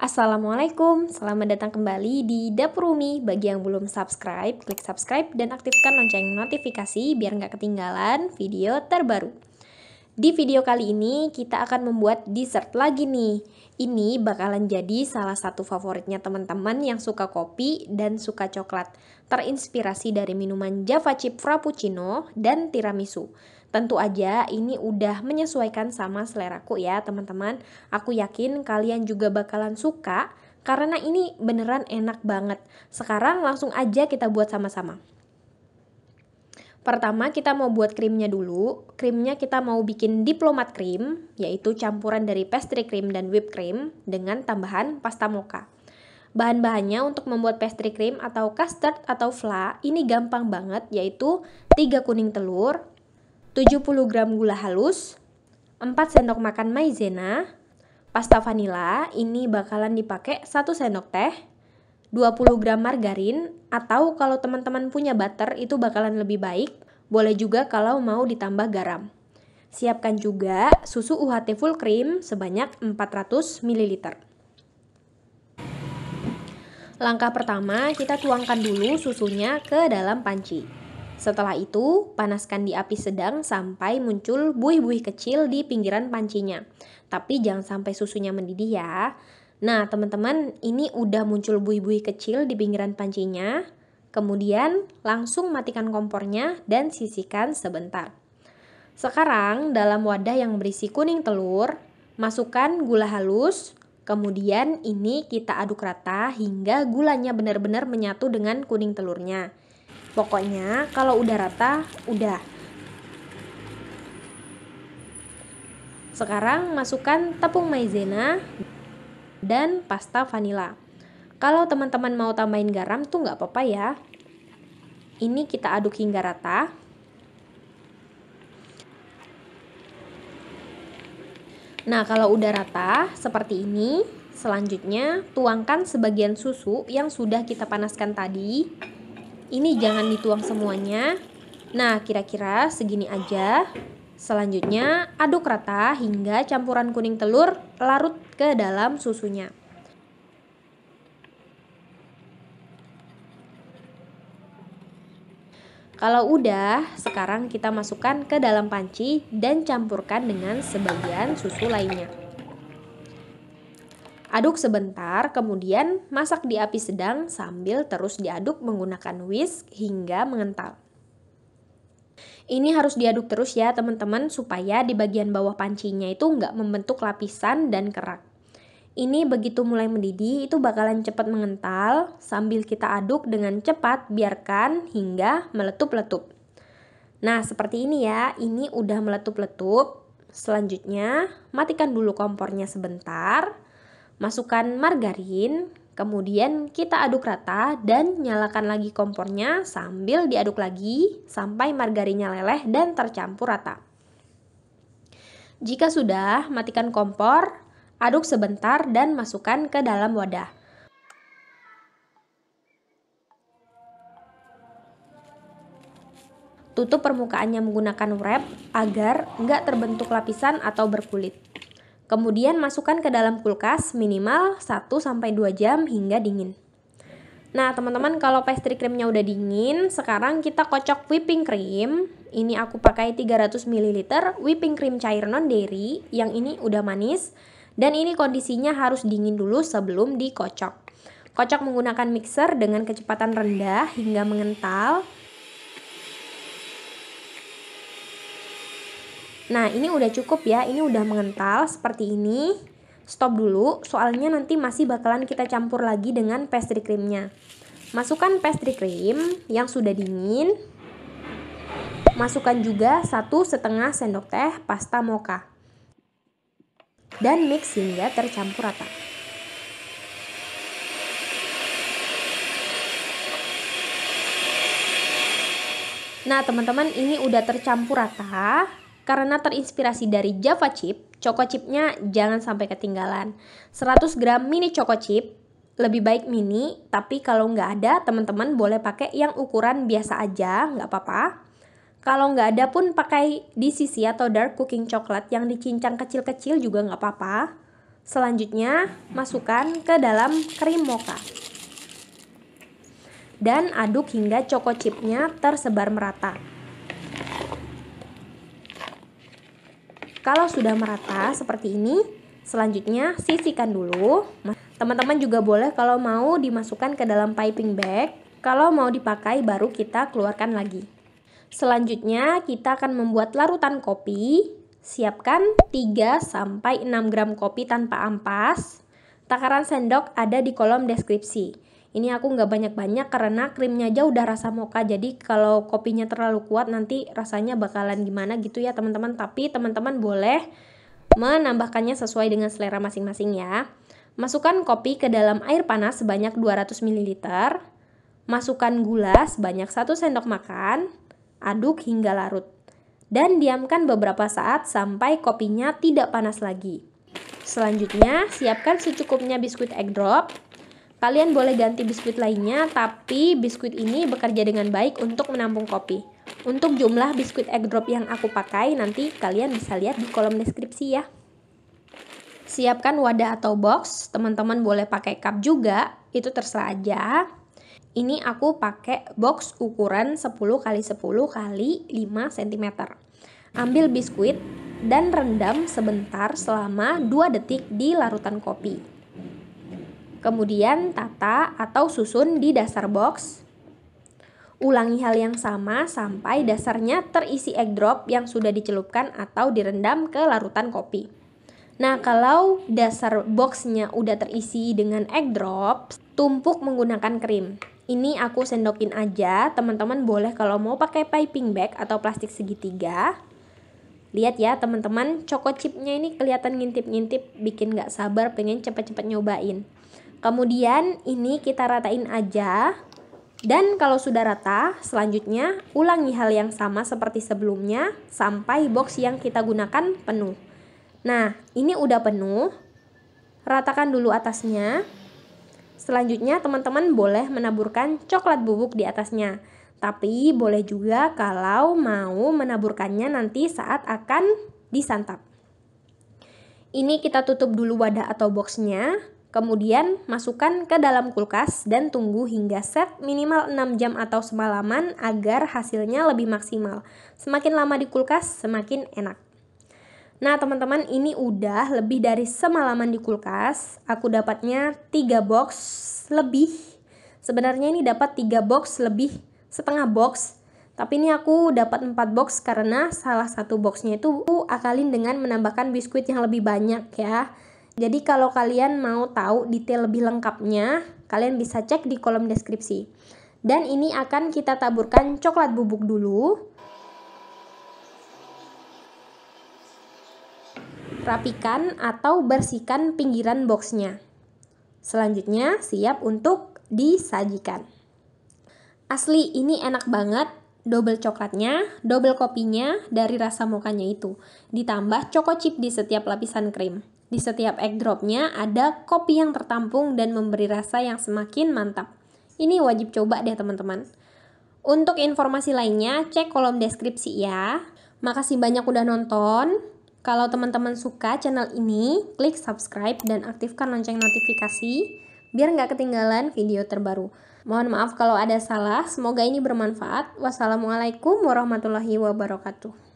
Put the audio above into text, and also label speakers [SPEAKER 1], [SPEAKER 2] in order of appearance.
[SPEAKER 1] Assalamualaikum, selamat datang kembali di Dapur Umi. Bagi yang belum subscribe, klik subscribe dan aktifkan lonceng notifikasi biar nggak ketinggalan video terbaru. Di video kali ini kita akan membuat dessert lagi nih. Ini bakalan jadi salah satu favoritnya teman-teman yang suka kopi dan suka coklat. Terinspirasi dari minuman Java Chip Frappuccino dan tiramisu. Tentu aja ini udah menyesuaikan sama seleraku ya teman-teman. Aku yakin kalian juga bakalan suka karena ini beneran enak banget. Sekarang langsung aja kita buat sama-sama. Pertama kita mau buat krimnya dulu. Krimnya kita mau bikin diplomat cream, yaitu campuran dari pastry cream dan whipped cream dengan tambahan pasta mocha. Bahan-bahannya untuk membuat pastry cream atau custard atau fla ini gampang banget, yaitu 3 kuning telur, 70 gram gula halus, 4 sendok makan maizena, pasta vanila ini bakalan dipakai 1 sendok teh, 20 gram margarin, atau kalau teman-teman punya butter itu bakalan lebih baik, boleh juga kalau mau ditambah garam. Siapkan juga susu UHT full cream sebanyak 400 ml. Langkah pertama, kita tuangkan dulu susunya ke dalam panci. Setelah itu, panaskan di api sedang sampai muncul buih-buih kecil di pinggiran pancinya. Tapi jangan sampai susunya mendidih ya. Nah, teman-teman, ini udah muncul buih-buih kecil di pinggiran pancinya. Kemudian, langsung matikan kompornya dan sisihkan sebentar. Sekarang, dalam wadah yang berisi kuning telur, masukkan gula halus. Kemudian, ini kita aduk rata hingga gulanya benar-benar menyatu dengan kuning telurnya. Pokoknya kalau udah rata, udah. Sekarang masukkan tepung maizena dan pasta vanila. Kalau teman-teman mau tambahin garam tuh nggak apa-apa ya. Ini kita aduk hingga rata. Nah, kalau udah rata seperti ini, selanjutnya tuangkan sebagian susu yang sudah kita panaskan tadi. Ini jangan dituang semuanya. Nah, kira-kira segini aja. Selanjutnya, aduk rata hingga campuran kuning telur larut ke dalam susunya. Kalau udah, sekarang kita masukkan ke dalam panci dan campurkan dengan sebagian susu lainnya. Aduk sebentar, kemudian masak di api sedang sambil terus diaduk menggunakan whisk hingga mengental. Ini harus diaduk terus ya teman-teman supaya di bagian bawah pancinya itu nggak membentuk lapisan dan kerak. Ini begitu mulai mendidih itu bakalan cepat mengental, sambil kita aduk dengan cepat biarkan hingga meletup-letup. Nah seperti ini ya, ini udah meletup-letup. Selanjutnya matikan dulu kompornya sebentar. Masukkan margarin, kemudian kita aduk rata dan nyalakan lagi kompornya sambil diaduk lagi sampai margarinnya leleh dan tercampur rata. Jika sudah, matikan kompor, aduk sebentar dan masukkan ke dalam wadah. Tutup permukaannya menggunakan wrap agar nggak terbentuk lapisan atau berkulit. Kemudian masukkan ke dalam kulkas minimal 1-2 jam hingga dingin. Nah teman-teman, kalau pastry creamnya udah dingin, sekarang kita kocok whipping cream. Ini aku pakai 300 ml whipping cream cair non dairy, yang ini udah manis. Dan ini kondisinya harus dingin dulu sebelum dikocok. Kocok menggunakan mixer dengan kecepatan rendah hingga mengental. Nah ini udah cukup ya, ini udah mengental seperti ini. Stop dulu, soalnya nanti masih bakalan kita campur lagi dengan pastry creamnya. Masukkan pastry cream yang sudah dingin. Masukkan juga 1,5 sendok teh pasta mocha. Dan mix hingga tercampur rata. Nah teman-teman, ini udah tercampur rata. Karena terinspirasi dari Java Chip, Choco Chipnya jangan sampai ketinggalan. 100 gram mini Choco Chip, lebih baik mini, tapi kalau nggak ada teman-teman boleh pakai yang ukuran biasa aja, nggak apa-apa. Kalau nggak ada pun pakai DCC atau Dark Cooking Chocolate yang dicincang kecil-kecil juga nggak apa-apa. Selanjutnya, masukkan ke dalam krim mocha. Dan aduk hingga choco chipnya tersebar merata. Kalau sudah merata seperti ini, selanjutnya sisihkan dulu. Teman-teman juga boleh kalau mau dimasukkan ke dalam piping bag. Kalau mau dipakai baru kita keluarkan lagi. Selanjutnya kita akan membuat larutan kopi. Siapkan 3-6 gram kopi tanpa ampas. Takaran sendok ada di kolom deskripsi. Ini aku nggak banyak-banyak karena krimnya aja udah rasa mocha. Jadi kalau kopinya terlalu kuat nanti rasanya bakalan gimana gitu ya teman-teman. Tapi teman-teman boleh menambahkannya sesuai dengan selera masing-masing ya. Masukkan kopi ke dalam air panas sebanyak 200 ml. Masukkan gula sebanyak 1 sendok makan. Aduk hingga larut. Dan diamkan beberapa saat sampai kopinya tidak panas lagi. Selanjutnya, siapkan secukupnya biskuit egg drop. Kalian boleh ganti biskuit lainnya, tapi biskuit ini bekerja dengan baik untuk menampung kopi. Untuk jumlah biskuit egg drop yang aku pakai, nanti kalian bisa lihat di kolom deskripsi ya. Siapkan wadah atau box, teman-teman boleh pakai cup juga, itu terserah aja. Ini aku pakai box ukuran 10x10 x 5 cm. Ambil biskuit dan rendam sebentar selama 2 detik di larutan kopi. Kemudian tata atau susun di dasar box. Ulangi hal yang sama sampai dasarnya terisi egg drop yang sudah dicelupkan atau direndam ke larutan kopi. Nah, kalau dasar boxnya udah terisi dengan egg drop, tumpuk menggunakan krim. Ini aku sendokin aja, teman-teman boleh kalau mau pakai piping bag atau plastik segitiga. Lihat ya teman-teman, choco chipnya ini kelihatan ngintip-ngintip, bikin gak sabar pengen cepet-cepet nyobain. Kemudian ini kita ratain aja. Dan kalau sudah rata, selanjutnya ulangi hal yang sama seperti sebelumnya sampai box yang kita gunakan penuh. Nah, ini udah penuh. Ratakan dulu atasnya. Selanjutnya teman-teman boleh menaburkan coklat bubuk di atasnya. Tapi boleh juga kalau mau menaburkannya nanti saat akan disantap. Ini kita tutup dulu wadah atau boxnya. Kemudian masukkan ke dalam kulkas dan tunggu hingga set minimal 6 jam atau semalaman agar hasilnya lebih maksimal. Semakin lama di kulkas semakin enak. Nah teman-teman, ini udah lebih dari semalaman di kulkas. Aku dapatnya 3 box lebih. Sebenarnya ini dapat 3 box lebih setengah box. Tapi ini aku dapat 4 box karena salah satu boxnya itu akalin dengan menambahkan biskuit yang lebih banyak ya. Jadi kalau kalian mau tahu detail lebih lengkapnya, kalian bisa cek di kolom deskripsi. Dan ini akan kita taburkan coklat bubuk dulu. Rapikan atau bersihkan pinggiran boxnya. Selanjutnya siap untuk disajikan. Asli ini enak banget, double coklatnya, double kopinya dari rasa mochanya itu. Ditambah choco chip di setiap lapisan krim. Di setiap egg dropnya ada kopi yang tertampung dan memberi rasa yang semakin mantap. Ini wajib coba deh teman-teman. Untuk informasi lainnya cek kolom deskripsi ya. Makasih banyak udah nonton. Kalau teman-teman suka channel ini, klik subscribe dan aktifkan lonceng notifikasi biar nggak ketinggalan video terbaru. Mohon maaf kalau ada salah, semoga ini bermanfaat. Wassalamualaikum warahmatullahi wabarakatuh.